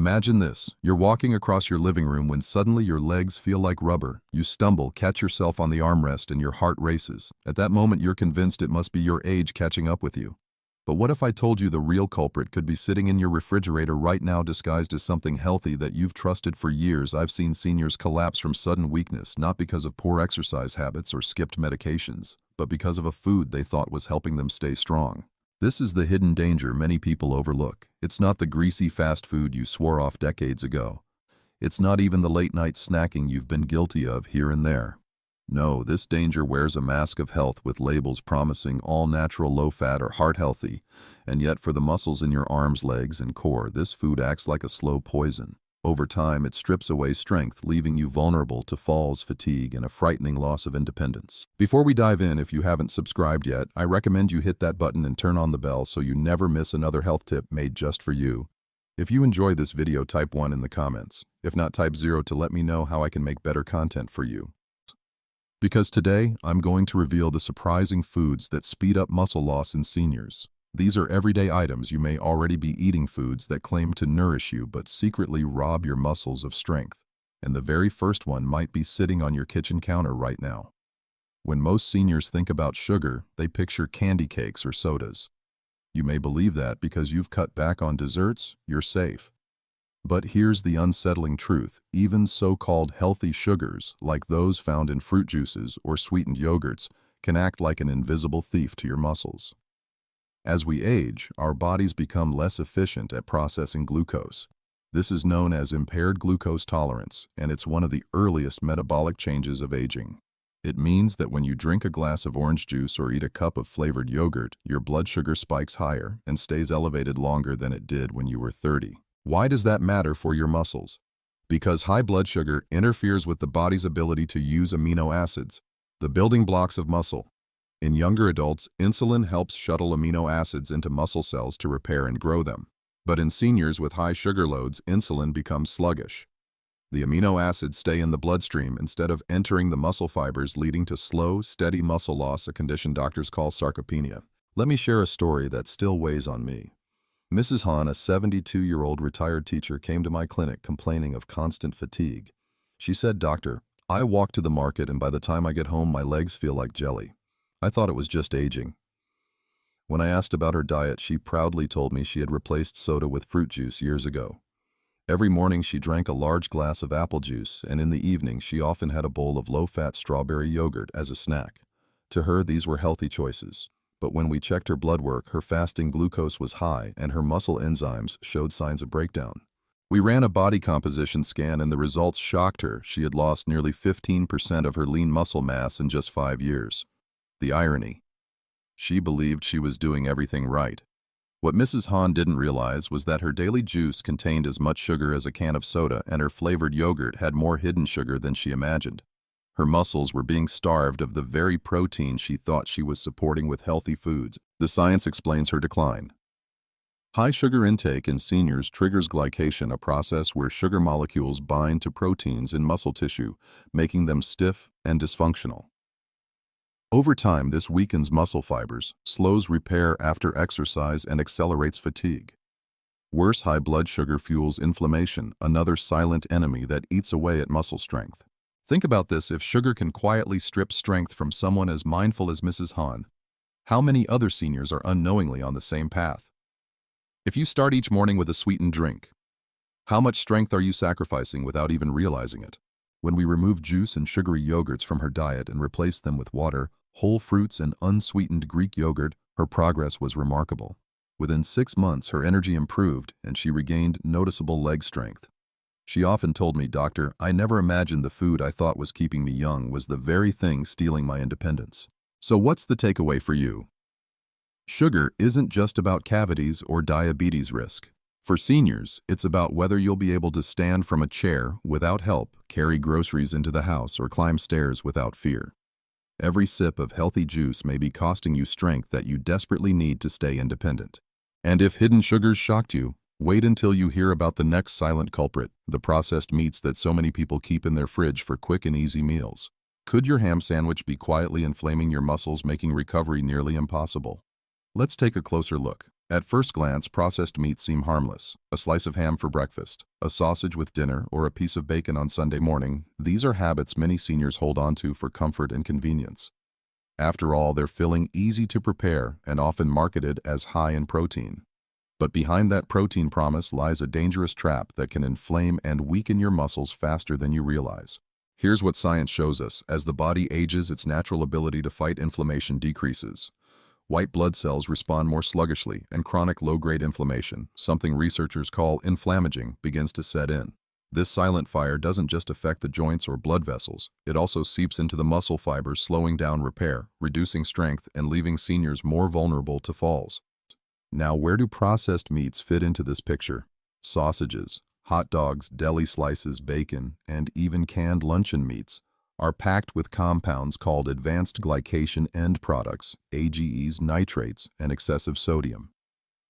Imagine this. You're walking across your living room when suddenly your legs feel like rubber. You stumble, catch yourself on the armrest, and your heart races. At that moment, you're convinced it must be your age catching up with you. But what if I told you the real culprit could be sitting in your refrigerator right now disguised as something healthy that you've trusted for years? I've seen seniors collapse from sudden weakness, not because of poor exercise habits or skipped medications, but because of a food they thought was helping them stay strong. This is the hidden danger many people overlook. It's not the greasy fast food you swore off decades ago. It's not even the late-night snacking you've been guilty of here and there. No, this danger wears a mask of health with labels promising all-natural, low-fat, or heart-healthy, and yet for the muscles in your arms, legs, and core, this food acts like a slow poison. Over time, it strips away strength, leaving you vulnerable to falls, fatigue, and a frightening loss of independence. Before we dive in, if you haven't subscribed yet, I recommend you hit that button and turn on the bell so you never miss another health tip made just for you. If you enjoy this video, type 1 in the comments. If not, type 0 to let me know how I can make better content for you. Because today, I'm going to reveal the surprising foods that speed up muscle loss in seniors. These are everyday items. You may already be eating foods that claim to nourish you but secretly rob your muscles of strength. And the very first one might be sitting on your kitchen counter right now. When most seniors think about sugar, they picture candy cakes or sodas. You may believe that because you've cut back on desserts, you're safe. But here's the unsettling truth. Even so-called healthy sugars, like those found in fruit juices or sweetened yogurts, can act like an invisible thief to your muscles. As we age, our bodies become less efficient at processing glucose. This is known as impaired glucose tolerance, and it's one of the earliest metabolic changes of aging. It means that when you drink a glass of orange juice or eat a cup of flavored yogurt, your blood sugar spikes higher and stays elevated longer than it did when you were 30. Why does that matter for your muscles? Because high blood sugar interferes with the body's ability to use amino acids, the building blocks of muscle. In younger adults, insulin helps shuttle amino acids into muscle cells to repair and grow them. But in seniors with high sugar loads, insulin becomes sluggish. The amino acids stay in the bloodstream instead of entering the muscle fibers, leading to slow, steady muscle loss, a condition doctors call sarcopenia. Let me share a story that still weighs on me. Mrs. Han, a 72-year-old retired teacher, came to my clinic complaining of constant fatigue. She said, "Doctor, I walk to the market and by the time I get home my legs feel like jelly. I thought it was just aging." When I asked about her diet, she proudly told me she had replaced soda with fruit juice years ago. Every morning she drank a large glass of apple juice, and in the evening she often had a bowl of low-fat strawberry yogurt as a snack. To her, these were healthy choices. But when we checked her blood work, her fasting glucose was high and her muscle enzymes showed signs of breakdown. We ran a body composition scan and the results shocked her. She had lost nearly 15% of her lean muscle mass in just 5 years. The irony. She believed she was doing everything right. What Mrs. Han didn't realize was that her daily juice contained as much sugar as a can of soda, and her flavored yogurt had more hidden sugar than she imagined. Her muscles were being starved of the very protein she thought she was supporting with healthy foods. The science explains her decline. High sugar intake in seniors triggers glycation, a process where sugar molecules bind to proteins in muscle tissue, making them stiff and dysfunctional. Over time, this weakens muscle fibers, slows repair after exercise, and accelerates fatigue. Worse, high blood sugar fuels inflammation, another silent enemy that eats away at muscle strength. Think about this: if sugar can quietly strip strength from someone as mindful as Mrs. Han, how many other seniors are unknowingly on the same path? If you start each morning with a sweetened drink, how much strength are you sacrificing without even realizing it? When we removed juice and sugary yogurts from her diet and replaced them with water, whole fruits, and unsweetened Greek yogurt, her progress was remarkable. Within 6 months, her energy improved and she regained noticeable leg strength. She often told me, "Doctor, I never imagined the food I thought was keeping me young was the very thing stealing my independence." So what's the takeaway for you? Sugar isn't just about cavities or diabetes risk. For seniors, it's about whether you'll be able to stand from a chair without help, carry groceries into the house, or climb stairs without fear. Every sip of healthy juice may be costing you strength that you desperately need to stay independent. And if hidden sugars shocked you, wait until you hear about the next silent culprit, the processed meats that so many people keep in their fridge for quick and easy meals. Could your ham sandwich be quietly inflaming your muscles, making recovery nearly impossible? Let's take a closer look. At first glance, processed meats seem harmless. A slice of ham for breakfast, a sausage with dinner, or a piece of bacon on Sunday morning. These are habits many seniors hold on to for comfort and convenience. After all, they're filling, easy to prepare, and often marketed as high in protein. But behind that protein promise lies a dangerous trap that can inflame and weaken your muscles faster than you realize. Here's what science shows us. As the body ages, its natural ability to fight inflammation decreases. White blood cells respond more sluggishly, and chronic low-grade inflammation, something researchers call inflammaging, begins to set in. This silent fire doesn't just affect the joints or blood vessels, it also seeps into the muscle fibers, slowing down repair, reducing strength, and leaving seniors more vulnerable to falls. Now, where do processed meats fit into this picture? Sausages, hot dogs, deli slices, bacon, and even canned luncheon meats are packed with compounds called advanced glycation end products, AGEs, nitrates, and excessive sodium.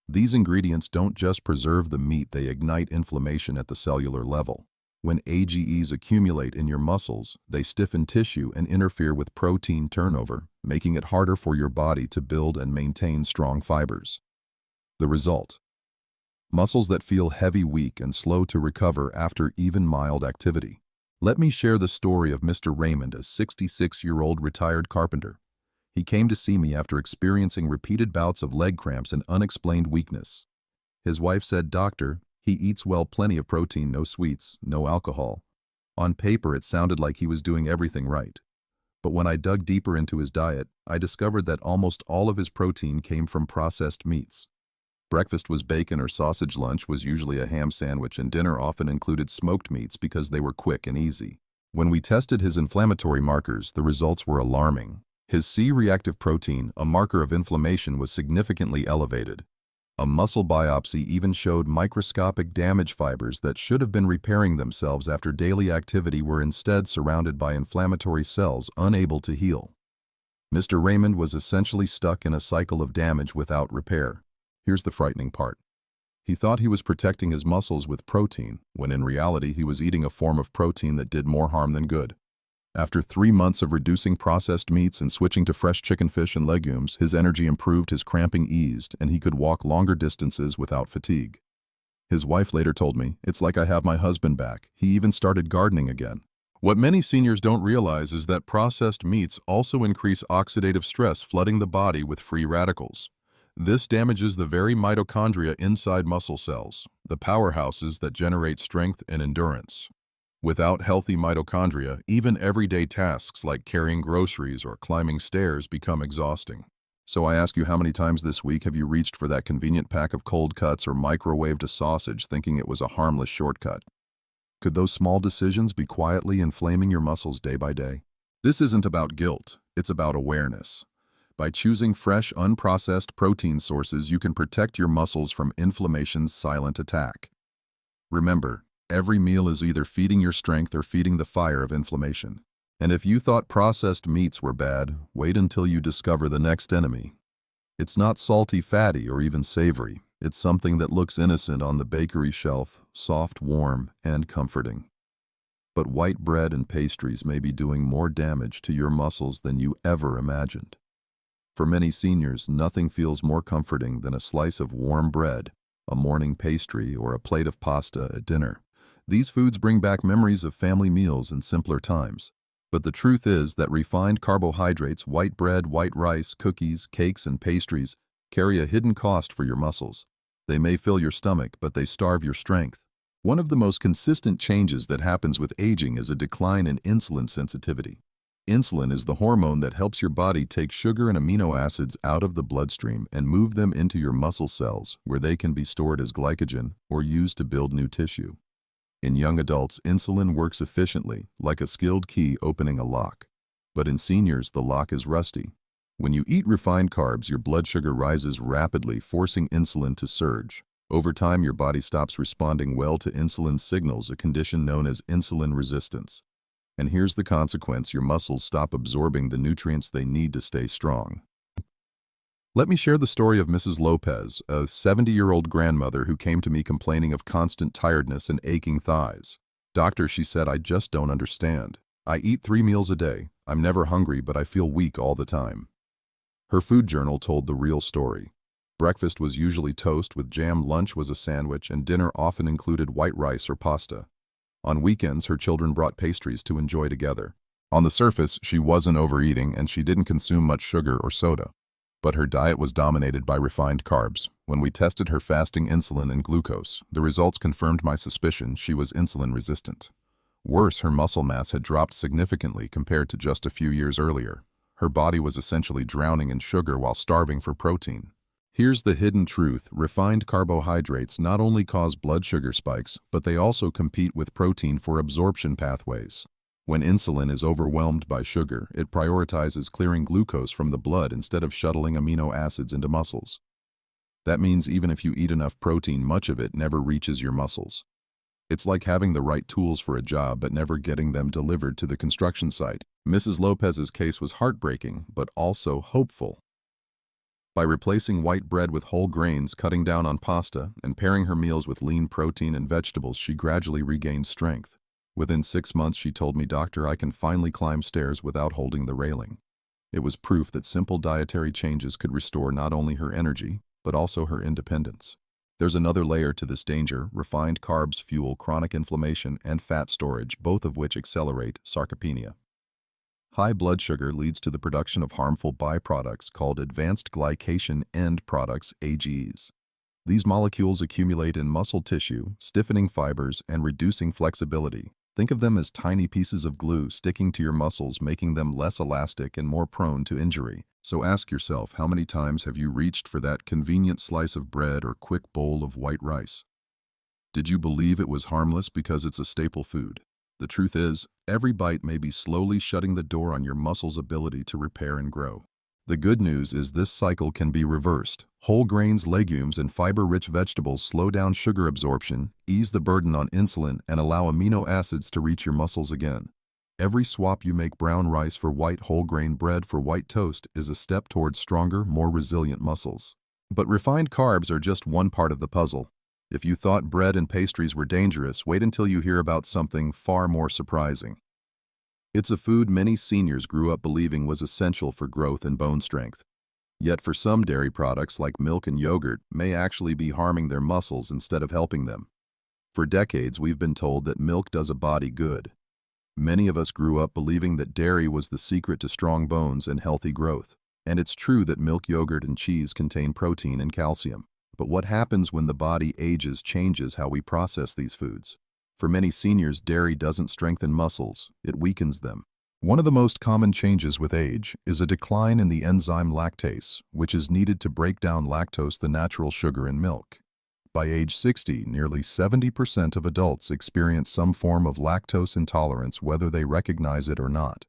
These ingredients don't just preserve the meat, they ignite inflammation at the cellular level. When AGEs accumulate in your muscles, they stiffen tissue and interfere with protein turnover, making it harder for your body to build and maintain strong fibers. The result: muscles that feel heavy, weak, and slow to recover after even mild activity. Let me share the story of Mr. Raymond, a 66-year-old retired carpenter. He came to see me after experiencing repeated bouts of leg cramps and unexplained weakness. His wife said, "Doctor, he eats well, plenty of protein, no sweets, no alcohol." On paper, it sounded like he was doing everything right. But when I dug deeper into his diet, I discovered that almost all of his protein came from processed meats. Breakfast was bacon or sausage, lunch was usually a ham sandwich, and dinner often included smoked meats because they were quick and easy. When we tested his inflammatory markers, the results were alarming. His C-reactive protein, a marker of inflammation, was significantly elevated. A muscle biopsy even showed microscopic damage fibers that should have been repairing themselves after daily activity were instead surrounded by inflammatory cells unable to heal. Mr. Raymond was essentially stuck in a cycle of damage without repair. Here's the frightening part. He thought he was protecting his muscles with protein, when in reality he was eating a form of protein that did more harm than good. After 3 months of reducing processed meats and switching to fresh chicken, fish, and legumes, his energy improved, his cramping eased, and he could walk longer distances without fatigue. His wife later told me, "It's like I have my husband back. He even started gardening again." What many seniors don't realize is that processed meats also increase oxidative stress, flooding the body with free radicals. This damages the very mitochondria inside muscle cells, the powerhouses that generate strength and endurance. Without healthy mitochondria, even everyday tasks like carrying groceries or climbing stairs become exhausting. So I ask you, how many times this week have you reached for that convenient pack of cold cuts or microwaved a sausage thinking it was a harmless shortcut? Could those small decisions be quietly inflaming your muscles day by day? This isn't about guilt, it's about awareness. By choosing fresh, unprocessed protein sources, you can protect your muscles from inflammation's silent attack. Remember, every meal is either feeding your strength or feeding the fire of inflammation. And if you thought processed meats were bad, wait until you discover the next enemy. It's not salty, fatty, or even savory. It's something that looks innocent on the bakery shelf, soft, warm, and comforting. But white bread and pastries may be doing more damage to your muscles than you ever imagined. For many seniors, nothing feels more comforting than a slice of warm bread, a morning pastry, or a plate of pasta at dinner. These foods bring back memories of family meals and simpler times. But the truth is that refined carbohydrates, white bread, white rice, cookies, cakes, and pastries carry a hidden cost for your muscles. They may fill your stomach, but they starve your strength. One of the most consistent changes that happens with aging is a decline in insulin sensitivity. Insulin is the hormone that helps your body take sugar and amino acids out of the bloodstream and move them into your muscle cells, where they can be stored as glycogen or used to build new tissue. In young adults, insulin works efficiently, like a skilled key opening a lock. But in seniors, the lock is rusty. When you eat refined carbs, your blood sugar rises rapidly, forcing insulin to surge. Over time, your body stops responding well to insulin signals, a condition known as insulin resistance. And here's the consequence: your muscles stop absorbing the nutrients they need to stay strong. Let me share the story of Mrs. Lopez, a 70-year-old grandmother who came to me complaining of constant tiredness and aching thighs. "Doctor," she said, "I just don't understand. I eat 3 meals a day. I'm never hungry, but I feel weak all the time." Her food journal told the real story. Breakfast was usually toast with jam, lunch was a sandwich, and dinner often included white rice or pasta. On weekends, her children brought pastries to enjoy together. On the surface, she wasn't overeating and she didn't consume much sugar or soda. But her diet was dominated by refined carbs. When we tested her fasting insulin and glucose, the results confirmed my suspicion she was insulin resistant. Worse, her muscle mass had dropped significantly compared to just a few years earlier. Her body was essentially drowning in sugar while starving for protein. Here's the hidden truth: refined carbohydrates not only cause blood sugar spikes, but they also compete with protein for absorption pathways. When insulin is overwhelmed by sugar, it prioritizes clearing glucose from the blood instead of shuttling amino acids into muscles. That means even if you eat enough protein, much of it never reaches your muscles. It's like having the right tools for a job but never getting them delivered to the construction site. Mrs. Lopez's case was heartbreaking, but also hopeful. By replacing white bread with whole grains, cutting down on pasta, and pairing her meals with lean protein and vegetables, she gradually regained strength. Within 6 months, she told me, "Doctor, I can finally climb stairs without holding the railing." It was proof that simple dietary changes could restore not only her energy, but also her independence. There's another layer to this danger. Refined carbs fuel chronic inflammation and fat storage, both of which accelerate sarcopenia. High blood sugar leads to the production of harmful byproducts called advanced glycation end products, AGEs. These molecules accumulate in muscle tissue, stiffening fibers and reducing flexibility. Think of them as tiny pieces of glue sticking to your muscles, making them less elastic and more prone to injury. So ask yourself, how many times have you reached for that convenient slice of bread or quick bowl of white rice? Did you believe it was harmless because it's a staple food? The truth is, every bite may be slowly shutting the door on your muscles' ability to repair and grow. The good news is this cycle can be reversed. Whole grains, legumes, and fiber-rich vegetables slow down sugar absorption, ease the burden on insulin, and allow amino acids to reach your muscles again. Every swap you make: brown rice for white, whole grain bread for white toast, is a step towards stronger, more resilient muscles. But refined carbs are just one part of the puzzle. If you thought bread and pastries were dangerous, wait until you hear about something far more surprising. It's a food many seniors grew up believing was essential for growth and bone strength. Yet for some, dairy products like milk and yogurt may actually be harming their muscles instead of helping them. For decades, we've been told that milk does a body good. Many of us grew up believing that dairy was the secret to strong bones and healthy growth. And it's true that milk, yogurt, and cheese contain protein and calcium. But what happens when the body ages changes how we process these foods. For many seniors, dairy doesn't strengthen muscles, it weakens them. One of the most common changes with age is a decline in the enzyme lactase, which is needed to break down lactose, the natural sugar in milk. By age 60, nearly 70% of adults experience some form of lactose intolerance, whether they recognize it or not.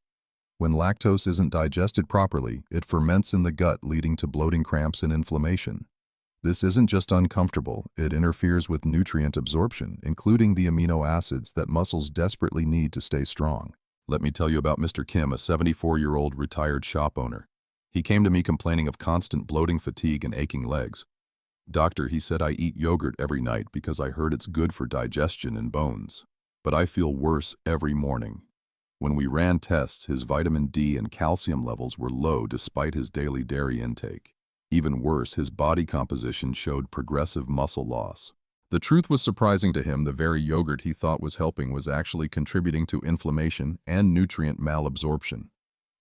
When lactose isn't digested properly, it ferments in the gut, leading to bloating, cramps, and inflammation. This isn't just uncomfortable, it interferes with nutrient absorption, including the amino acids that muscles desperately need to stay strong. Let me tell you about Mr. Kim, a 74-year-old retired shop owner. He came to me complaining of constant bloating, fatigue, and aching legs. "Doctor," he said, "I eat yogurt every night because I heard it's good for digestion and bones. But I feel worse every morning." When we ran tests, his vitamin D and calcium levels were low despite his daily dairy intake. Even worse, his body composition showed progressive muscle loss. The truth was surprising to him. The very yogurt he thought was helping was actually contributing to inflammation and nutrient malabsorption.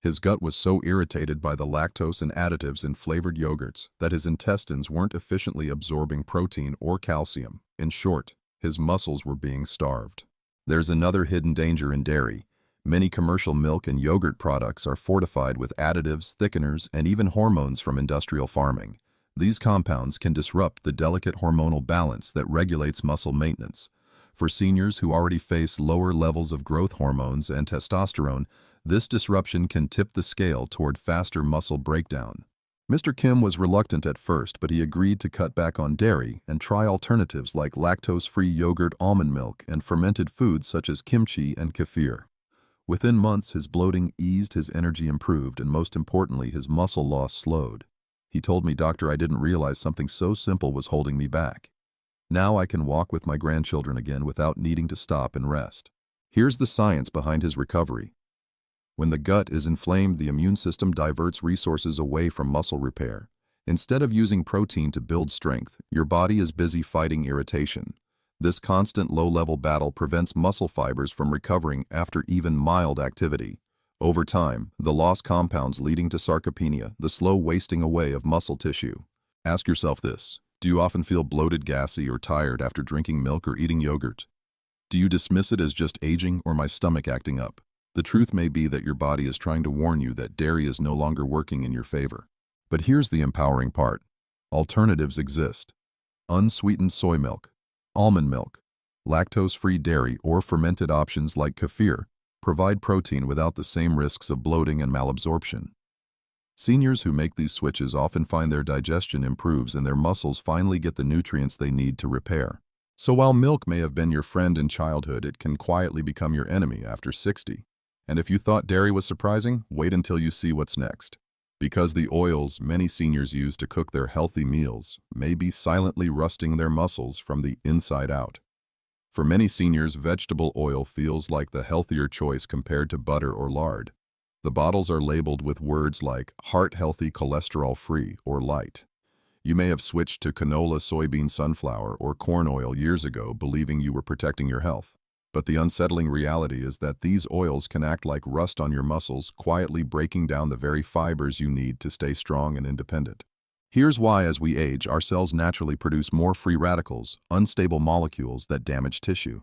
His gut was so irritated by the lactose and additives in flavored yogurts that his intestines weren't efficiently absorbing protein or calcium. In short, his muscles were being starved. There's another hidden danger in dairy. Many commercial milk and yogurt products are fortified with additives, thickeners, and even hormones from industrial farming. These compounds can disrupt the delicate hormonal balance that regulates muscle maintenance. For seniors who already face lower levels of growth hormones and testosterone, this disruption can tip the scale toward faster muscle breakdown. Mr. Kim was reluctant at first, but he agreed to cut back on dairy and try alternatives like lactose-free yogurt, almond milk, and fermented foods such as kimchi and kefir. Within months, his bloating eased, his energy improved, and most importantly, his muscle loss slowed. He told me, "Doctor, I didn't realize something so simple was holding me back. Now I can walk with my grandchildren again without needing to stop and rest." Here's the science behind his recovery. When the gut is inflamed, the immune system diverts resources away from muscle repair. Instead of using protein to build strength, your body is busy fighting irritation. This constant low-level battle prevents muscle fibers from recovering after even mild activity. Over time, the loss compounds leading to sarcopenia, the slow wasting away of muscle tissue. Ask yourself this: do you often feel bloated, gassy, or tired after drinking milk or eating yogurt? Do you dismiss it as just aging or my stomach acting up? The truth may be that your body is trying to warn you that dairy is no longer working in your favor. But here's the empowering part. Alternatives exist. Unsweetened soy milk, almond milk, lactose-free dairy, or fermented options like kefir provide protein without the same risks of bloating and malabsorption. Seniors who make these switches often find their digestion improves and their muscles finally get the nutrients they need to repair. So while milk may have been your friend in childhood, it can quietly become your enemy after 60. And if you thought dairy was surprising, wait until you see what's next. Because the oils many seniors use to cook their healthy meals may be silently rusting their muscles from the inside out. For many seniors, vegetable oil feels like the healthier choice compared to butter or lard. The bottles are labeled with words like heart-healthy, cholesterol-free, or light. You may have switched to canola, soybean, sunflower, or corn oil years ago, believing you were protecting your health. But the unsettling reality is that these oils can act like rust on your muscles, quietly breaking down the very fibers you need to stay strong and independent. Here's why: as we age, our cells naturally produce more free radicals, unstable molecules that damage tissue.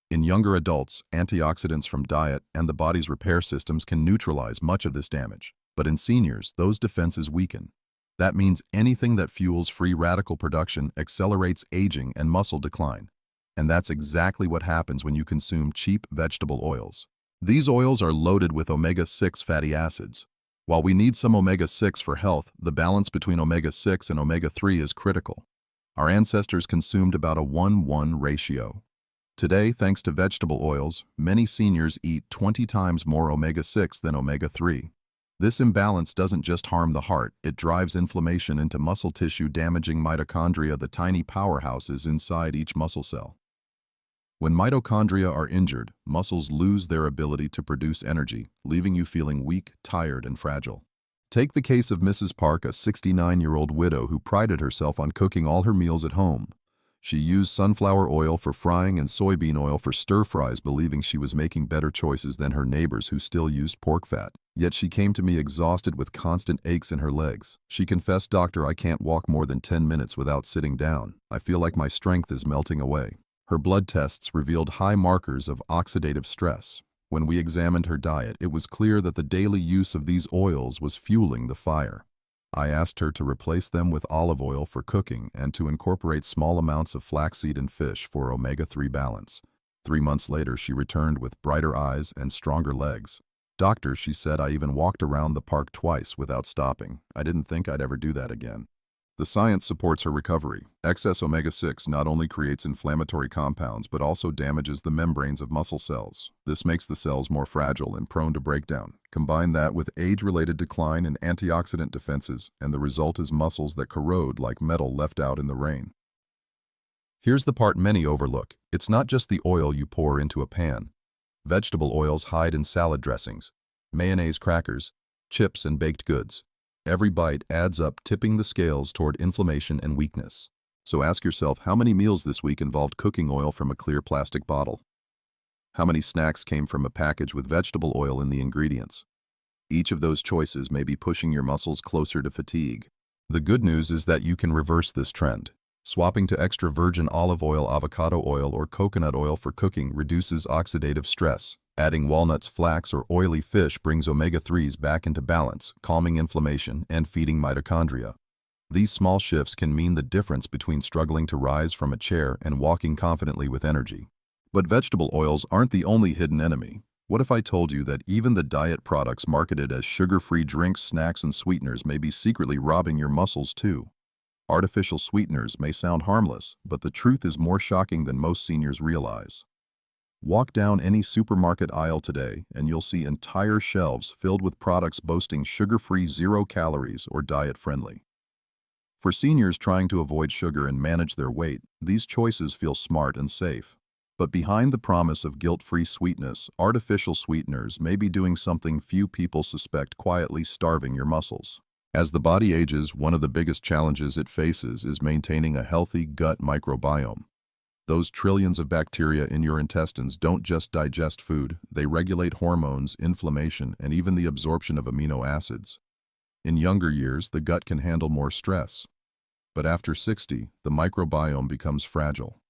In younger adults, antioxidants from diet and the body's repair systems can neutralize much of this damage. But in seniors, those defenses weaken. That means anything that fuels free radical production accelerates aging and muscle decline. And that's exactly what happens when you consume cheap vegetable oils. These oils are loaded with omega-6 fatty acids. While we need some omega-6 for health, the balance between omega-6 and omega-3 is critical. Our ancestors consumed about a 1:1 ratio. Today, thanks to vegetable oils, many seniors eat 20 times more omega-6 than omega-3. This imbalance doesn't just harm the heart, it drives inflammation into muscle tissue, damaging mitochondria, the tiny powerhouses inside each muscle cell. When mitochondria are injured, muscles lose their ability to produce energy, leaving you feeling weak, tired, and fragile. Take the case of Mrs. Park, a 69-year-old widow who prided herself on cooking all her meals at home. She used sunflower oil for frying and soybean oil for stir-fries, believing she was making better choices than her neighbors who still used pork fat. Yet she came to me exhausted with constant aches in her legs. She confessed, "Doctor, I can't walk more than 10 minutes without sitting down. I feel like my strength is melting away." Her blood tests revealed high markers of oxidative stress. When we examined her diet, it was clear that the daily use of these oils was fueling the fire. I asked her to replace them with olive oil for cooking and to incorporate small amounts of flaxseed and fish for omega-3 balance. 3 months later, she returned with brighter eyes and stronger legs. "Doctor," she said, "I even walked around the park twice without stopping. I didn't think I'd ever do that again." The science supports her recovery. Excess omega-6 not only creates inflammatory compounds but also damages the membranes of muscle cells. This makes the cells more fragile and prone to breakdown. Combine that with age-related decline in antioxidant defenses, and the result is muscles that corrode like metal left out in the rain. Here's the part many overlook. It's not just the oil you pour into a pan. Vegetable oils hide in salad dressings, mayonnaise, crackers, chips, and baked goods. Every bite adds up, tipping the scales toward inflammation and weakness. So ask yourself, how many meals this week involved cooking oil from a clear plastic bottle? How many snacks came from a package with vegetable oil in the ingredients? Each of those choices may be pushing your muscles closer to fatigue. The good news is that you can reverse this trend. Swapping to extra virgin olive oil, avocado oil, or coconut oil for cooking reduces oxidative stress. Adding walnuts, flax, or oily fish brings omega-3s back into balance, calming inflammation and feeding mitochondria. These small shifts can mean the difference between struggling to rise from a chair and walking confidently with energy. But vegetable oils aren't the only hidden enemy. What if I told you that even the diet products marketed as sugar-free drinks, snacks, and sweeteners may be secretly robbing your muscles too? Artificial sweeteners may sound harmless, but the truth is more shocking than most seniors realize. Walk down any supermarket aisle today and you'll see entire shelves filled with products boasting sugar-free, 0 calories, or diet-friendly. For seniors trying to avoid sugar and manage their weight, these choices feel smart and safe. But behind the promise of guilt-free sweetness, artificial sweeteners may be doing something few people suspect, quietly starving your muscles. As the body ages, one of the biggest challenges it faces is maintaining a healthy gut microbiome. Those trillions of bacteria in your intestines don't just digest food, they regulate hormones, inflammation, and even the absorption of amino acids. In younger years, the gut can handle more stress. But after 60, the microbiome becomes fragile.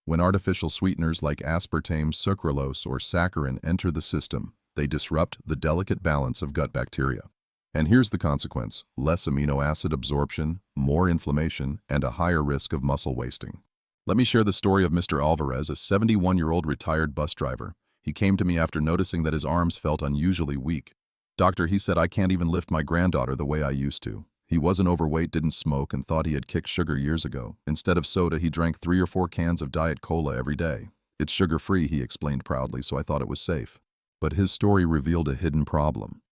When artificial sweeteners like aspartame, sucralose, or saccharin enter the system, they disrupt the delicate balance of gut bacteria. And here's the consequence: less amino acid absorption, more inflammation, and a higher risk of muscle wasting. Let me share the story of Mr. Alvarez, a 71-year-old retired bus driver. He came to me after noticing that his arms felt unusually weak. "Doctor," he said, "I can't even lift my granddaughter the way I used to." He wasn't overweight, didn't smoke, and thought he had kicked sugar years ago. Instead of soda, he drank 3 or 4 cans of Diet Cola every day. "It's sugar-free," he explained proudly, so I thought it was safe. But his story revealed a hidden problem.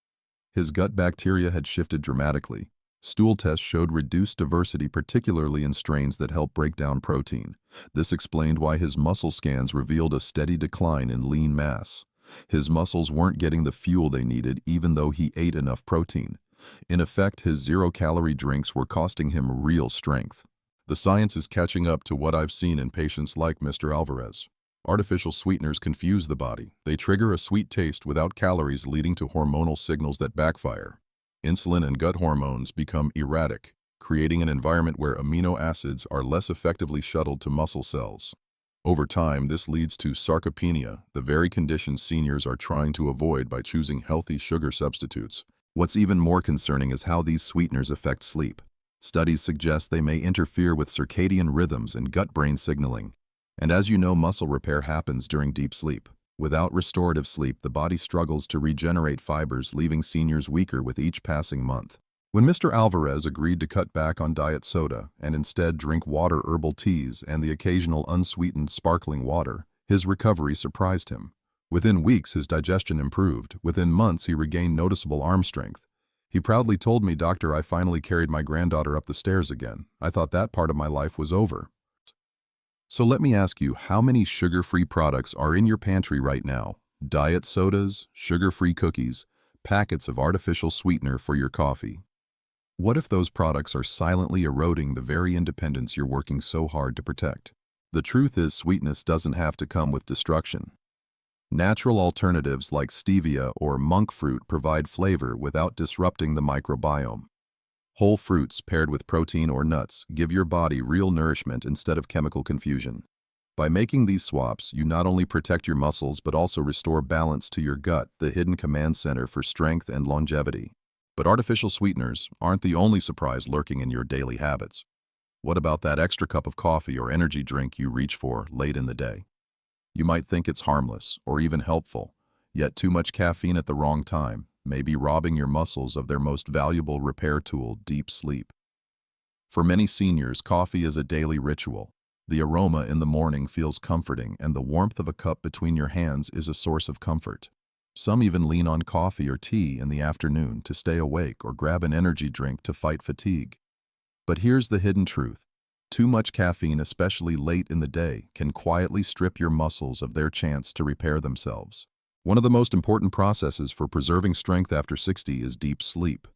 His gut bacteria had shifted dramatically. Stool tests showed reduced diversity, particularly in strains that help break down protein. This explained why his muscle scans revealed a steady decline in lean mass. His muscles weren't getting the fuel they needed, even though he ate enough protein. In effect, his zero-calorie drinks were costing him real strength. The science is catching up to what I've seen in patients like Mr. Alvarez. Artificial sweeteners confuse the body. They trigger a sweet taste without calories, leading to hormonal signals that backfire. Insulin and gut hormones become erratic, creating an environment where amino acids are less effectively shuttled to muscle cells. Over time, this leads to sarcopenia, the very condition seniors are trying to avoid by choosing healthy sugar substitutes. What's even more concerning is how these sweeteners affect sleep. Studies suggest they may interfere with circadian rhythms and gut-brain signaling. And as you know, muscle repair happens during deep sleep. Without restorative sleep, the body struggles to regenerate fibers, leaving seniors weaker with each passing month. When Mr. Alvarez agreed to cut back on diet soda and instead drink water, herbal teas, and the occasional unsweetened sparkling water, his recovery surprised him. Within weeks, his digestion improved. Within months, he regained noticeable arm strength. He proudly told me, "Doctor, I finally carried my granddaughter up the stairs again. I thought that part of my life was over." So let me ask you, how many sugar-free products are in your pantry right now? Diet sodas, sugar-free cookies, packets of artificial sweetener for your coffee. What if those products are silently eroding the very independence you're working so hard to protect? The truth is, sweetness doesn't have to come with destruction. Natural alternatives like stevia or monk fruit provide flavor without disrupting the microbiome. Whole fruits paired with protein or nuts give your body real nourishment instead of chemical confusion. By making these swaps, you not only protect your muscles but also restore balance to your gut, the hidden command center for strength and longevity. But artificial sweeteners aren't the only surprise lurking in your daily habits. What about that extra cup of coffee or energy drink you reach for late in the day? You might think it's harmless or even helpful, yet too much caffeine at the wrong time may be robbing your muscles of their most valuable repair tool, deep sleep. For many seniors, coffee is a daily ritual. The aroma in the morning feels comforting, and the warmth of a cup between your hands is a source of comfort. Some even lean on coffee or tea in the afternoon to stay awake or grab an energy drink to fight fatigue. But here's the hidden truth. Too much caffeine, especially late in the day, can quietly strip your muscles of their chance to repair themselves. One of the most important processes for preserving strength after 60 is deep sleep.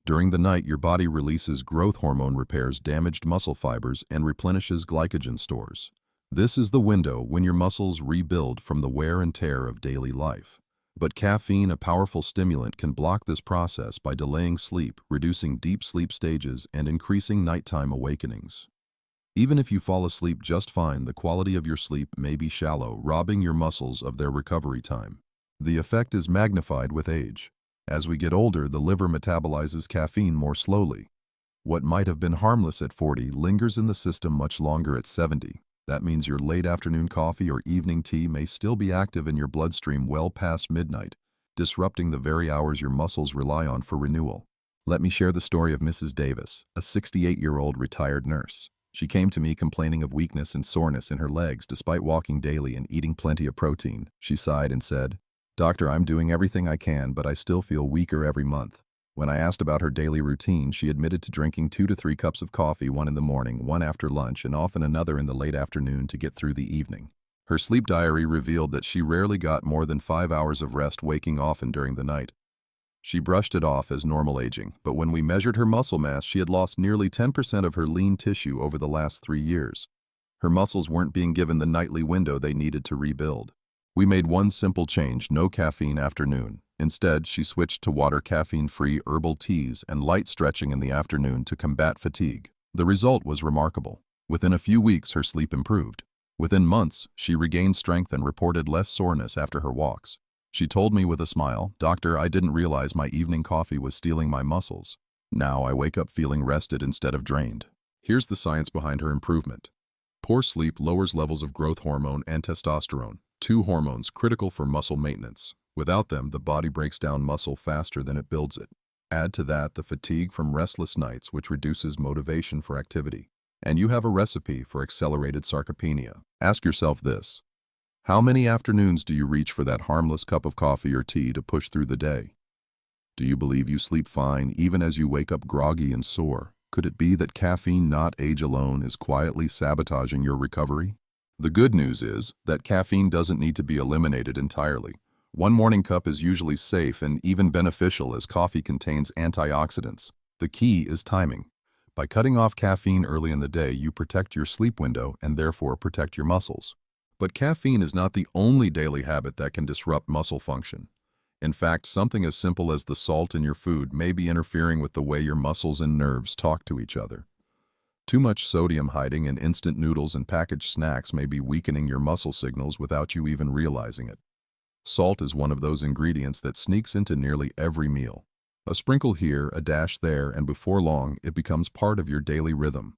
During the night, your body releases growth hormone, repairs damaged muscle fibers, and replenishes glycogen stores. This is the window when your muscles rebuild from the wear and tear of daily life. But caffeine, a powerful stimulant, can block this process by delaying sleep, reducing deep sleep stages, and increasing nighttime awakenings. Even if you fall asleep just fine, the quality of your sleep may be shallow, robbing your muscles of their recovery time. The effect is magnified with age. As we get older, the liver metabolizes caffeine more slowly. What might have been harmless at 40 lingers in the system much longer at 70. That means your late afternoon coffee or evening tea may still be active in your bloodstream well past midnight, disrupting the very hours your muscles rely on for renewal. Let me share the story of Mrs. Davis, a 68-year-old retired nurse. She came to me complaining of weakness and soreness in her legs despite walking daily and eating plenty of protein. She sighed and said, "Doctor, I'm doing everything I can, but I still feel weaker every month." When I asked about her daily routine, she admitted to drinking 2 to 3 cups of coffee, one in the morning, one after lunch, and often another in the late afternoon to get through the evening. Her sleep diary revealed that she rarely got more than 5 hours of rest, waking often during the night. She brushed it off as normal aging, but when we measured her muscle mass, she had lost nearly 10% of her lean tissue over the last 3 years. Her muscles weren't being given the nightly window they needed to rebuild. We made one simple change: no caffeine after noon. Instead, she switched to water, caffeine-free herbal teas, and light stretching in the afternoon to combat fatigue. The result was remarkable. Within a few weeks, her sleep improved. Within months, she regained strength and reported less soreness after her walks. She told me with a smile, "Doctor, I didn't realize my evening coffee was stealing my muscles. Now I wake up feeling rested instead of drained." Here's the science behind her improvement. Poor sleep lowers levels of growth hormone and testosterone, two hormones critical for muscle maintenance. Without them, the body breaks down muscle faster than it builds it. Add to that the fatigue from restless nights, which reduces motivation for activity. And you have a recipe for accelerated sarcopenia. Ask yourself this: how many afternoons do you reach for that harmless cup of coffee or tea to push through the day? Do you believe you sleep fine even as you wake up groggy and sore? Could it be that caffeine, not age alone, is quietly sabotaging your recovery? The good news is that caffeine doesn't need to be eliminated entirely. One morning cup is usually safe and even beneficial, as coffee contains antioxidants. The key is timing. By cutting off caffeine early in the day, you protect your sleep window and therefore protect your muscles. But caffeine is not the only daily habit that can disrupt muscle function. In fact, something as simple as the salt in your food may be interfering with the way your muscles and nerves talk to each other. Too much sodium hiding in instant noodles and packaged snacks may be weakening your muscle signals without you even realizing it. Salt is one of those ingredients that sneaks into nearly every meal. A sprinkle here, a dash there, and before long, it becomes part of your daily rhythm.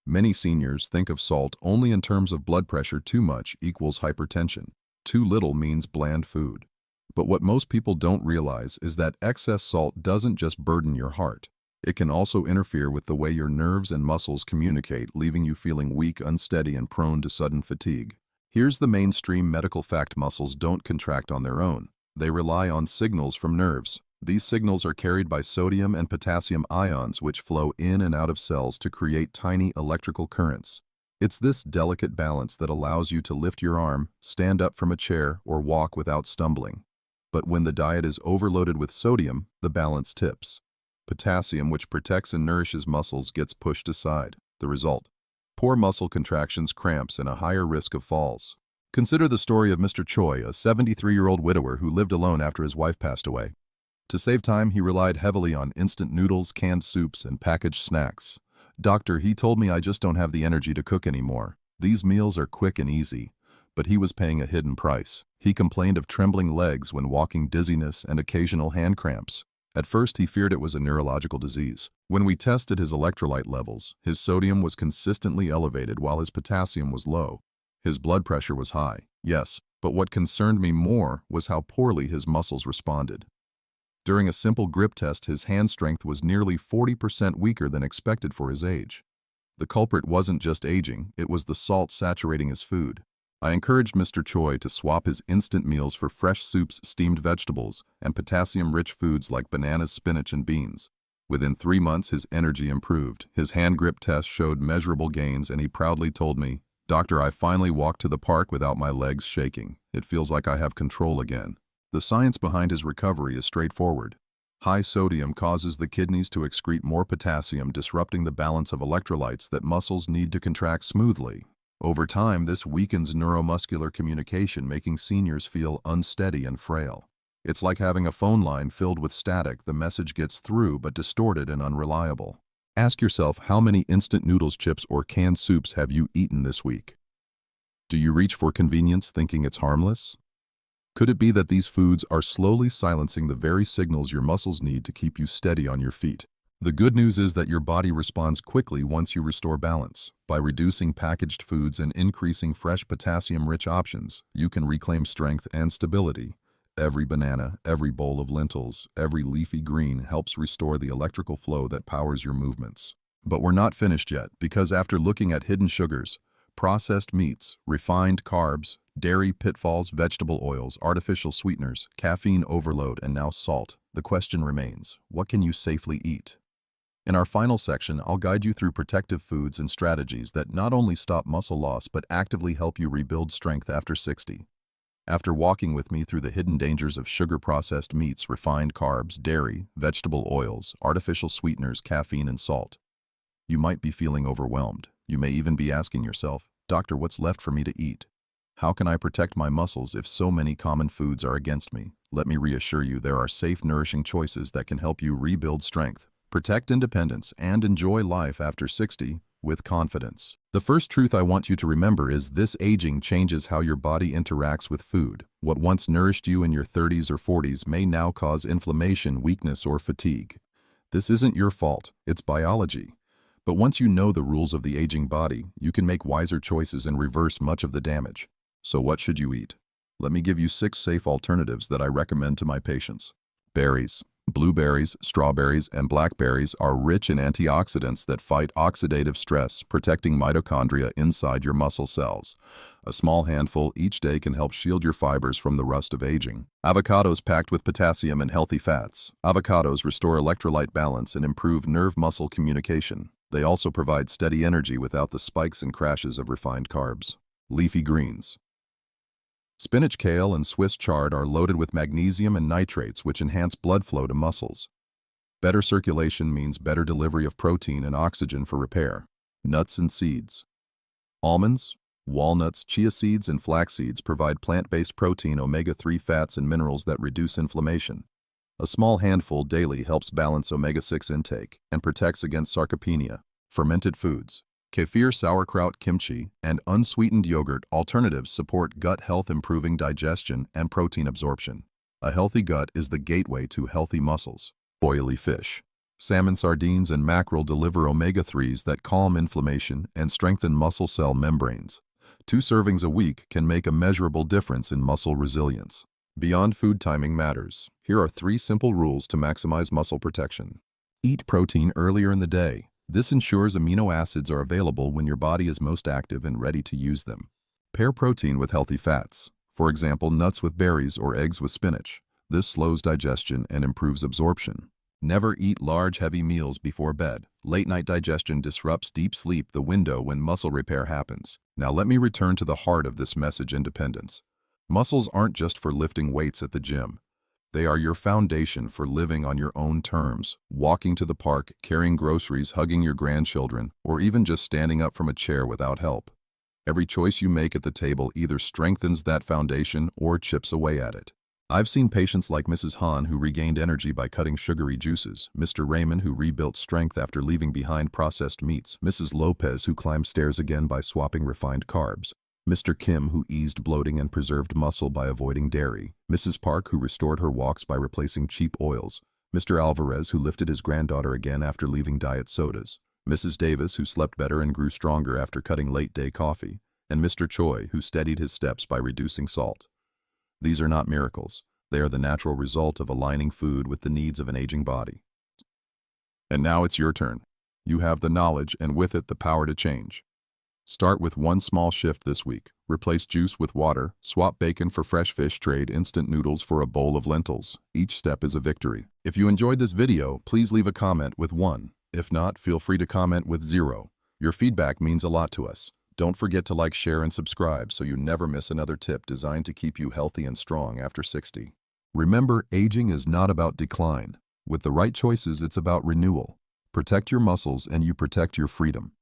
Many seniors think of salt only in terms of blood pressure. Too much equals hypertension. Too little means bland food. But what most people don't realize is that excess salt doesn't just burden your heart. It can also interfere with the way your nerves and muscles communicate, leaving you feeling weak, unsteady, and prone to sudden fatigue. Here's the mainstream medical fact: muscles don't contract on their own. They rely on signals from nerves. These signals are carried by sodium and potassium ions, which flow in and out of cells to create tiny electrical currents. It's this delicate balance that allows you to lift your arm, stand up from a chair, or walk without stumbling. But when the diet is overloaded with sodium, the balance tips. Potassium, which protects and nourishes muscles, gets pushed aside. The result: poor muscle contractions, cramps, and a higher risk of falls. Consider the story of Mr. Choi, a 73-year-old widower who lived alone after his wife passed away. To save time, he relied heavily on instant noodles, canned soups, and packaged snacks. "Doctor," he told me, "I just don't have the energy to cook anymore. These meals are quick and easy." But he was paying a hidden price. He complained of trembling legs when walking, dizziness, and occasional hand cramps. At first, he feared it was a neurological disease. When we tested his electrolyte levels, his sodium was consistently elevated while his potassium was low. His blood pressure was high, yes, but what concerned me more was how poorly his muscles responded. During a simple grip test, his hand strength was nearly 40% weaker than expected for his age. The culprit wasn't just aging, it was the salt saturating his food. I encouraged Mr. Choi to swap his instant meals for fresh soups, steamed vegetables, and potassium-rich foods like bananas, spinach, and beans. Within 3 months, his energy improved. His hand grip test showed measurable gains, and he proudly told me, "Doctor, I finally walked to the park without my legs shaking. It feels like I have control again." The science behind his recovery is straightforward. High sodium causes the kidneys to excrete more potassium, disrupting the balance of electrolytes that muscles need to contract smoothly. Over time, this weakens neuromuscular communication, making seniors feel unsteady and frail. It's like having a phone line filled with static. The message gets through, but distorted and unreliable. Ask yourself, how many instant noodles, chips, or canned soups have you eaten this week? Do you reach for convenience thinking it's harmless? Could it be that these foods are slowly silencing the very signals your muscles need to keep you steady on your feet? The good news is that your body responds quickly once you restore balance. By reducing packaged foods and increasing fresh potassium-rich options, you can reclaim strength and stability. Every banana, every bowl of lentils, every leafy green helps restore the electrical flow that powers your movements. But we're not finished yet, because after looking at hidden sugars, processed meats, refined carbs, dairy pitfalls, vegetable oils, artificial sweeteners, caffeine overload, and now salt, the question remains: what can you safely eat? In our final section, I'll guide you through protective foods and strategies that not only stop muscle loss but actively help you rebuild strength after 60. After walking with me through the hidden dangers of sugar-processed meats, refined carbs, dairy, vegetable oils, artificial sweeteners, caffeine, and salt, you might be feeling overwhelmed. You may even be asking yourself, "Doctor, what's left for me to eat? How can I protect my muscles if so many common foods are against me?" Let me reassure you, there are safe, nourishing choices that can help you rebuild strength, protect independence, and enjoy life after 60 with confidence. The first truth I want you to remember is this: aging changes how your body interacts with food. What once nourished you in your 30s or 40s may now cause inflammation, weakness, or fatigue. This isn't your fault, it's biology. But once you know the rules of the aging body, you can make wiser choices and reverse much of the damage. So what should you eat? Let me give you 6 safe alternatives that I recommend to my patients. Berries. Blueberries, strawberries, and blackberries are rich in antioxidants that fight oxidative stress, protecting mitochondria inside your muscle cells. A small handful each day can help shield your fibers from the rust of aging. Avocados, packed with potassium and healthy fats. Avocados restore electrolyte balance and improve nerve-muscle communication. They also provide steady energy without the spikes and crashes of refined carbs. Leafy greens. Spinach, kale, and Swiss chard are loaded with magnesium and nitrates, which enhance blood flow to muscles. Better circulation means better delivery of protein and oxygen for repair. Nuts and seeds. Almonds, walnuts, chia seeds, and flax seeds provide plant-based protein, omega-3 fats, and minerals that reduce inflammation. A small handful daily helps balance omega-6 intake and protects against sarcopenia. Fermented foods. Kefir, sauerkraut, kimchi, and unsweetened yogurt alternatives support gut health, improving digestion and protein absorption. A healthy gut is the gateway to healthy muscles. Oily fish. Salmon, sardines, and mackerel deliver omega-3s that calm inflammation and strengthen muscle cell membranes. 2 servings a week can make a measurable difference in muscle resilience. Beyond food, timing matters. Here are 3 simple rules to maximize muscle protection. Eat protein earlier in the day. This ensures amino acids are available when your body is most active and ready to use them. Pair protein with healthy fats. For example, nuts with berries or eggs with spinach. This slows digestion and improves absorption. Never eat large, heavy meals before bed. Late-night digestion disrupts deep sleep, the window when muscle repair happens. Now let me return to the heart of this message: independence. Muscles aren't just for lifting weights at the gym. They are your foundation for living on your own terms, walking to the park, carrying groceries, hugging your grandchildren, or even just standing up from a chair without help. Every choice you make at the table either strengthens that foundation or chips away at it. I've seen patients like Mrs. Han, who regained energy by cutting sugary juices, Mr. Raymond, who rebuilt strength after leaving behind processed meats, Mrs. Lopez, who climbed stairs again by swapping refined carbs, Mr. Kim, who eased bloating and preserved muscle by avoiding dairy, Mrs. Park, who restored her walks by replacing cheap oils, Mr. Alvarez, who lifted his granddaughter again after leaving diet sodas, Mrs. Davis, who slept better and grew stronger after cutting late-day coffee, and Mr. Choi, who steadied his steps by reducing salt. These are not miracles. They are the natural result of aligning food with the needs of an aging body. And now it's your turn. You have the knowledge and with it the power to change. Start with one small shift this week. Replace juice with water, swap bacon for fresh fish, trade instant noodles for a bowl of lentils. Each step is a victory. If you enjoyed this video, please leave a comment with 1. If not, feel free to comment with 0. Your feedback means a lot to us. Don't forget to like, share, and subscribe so you never miss another tip designed to keep you healthy and strong after 60. Remember, aging is not about decline. With the right choices, it's about renewal. Protect your muscles and you protect your freedom.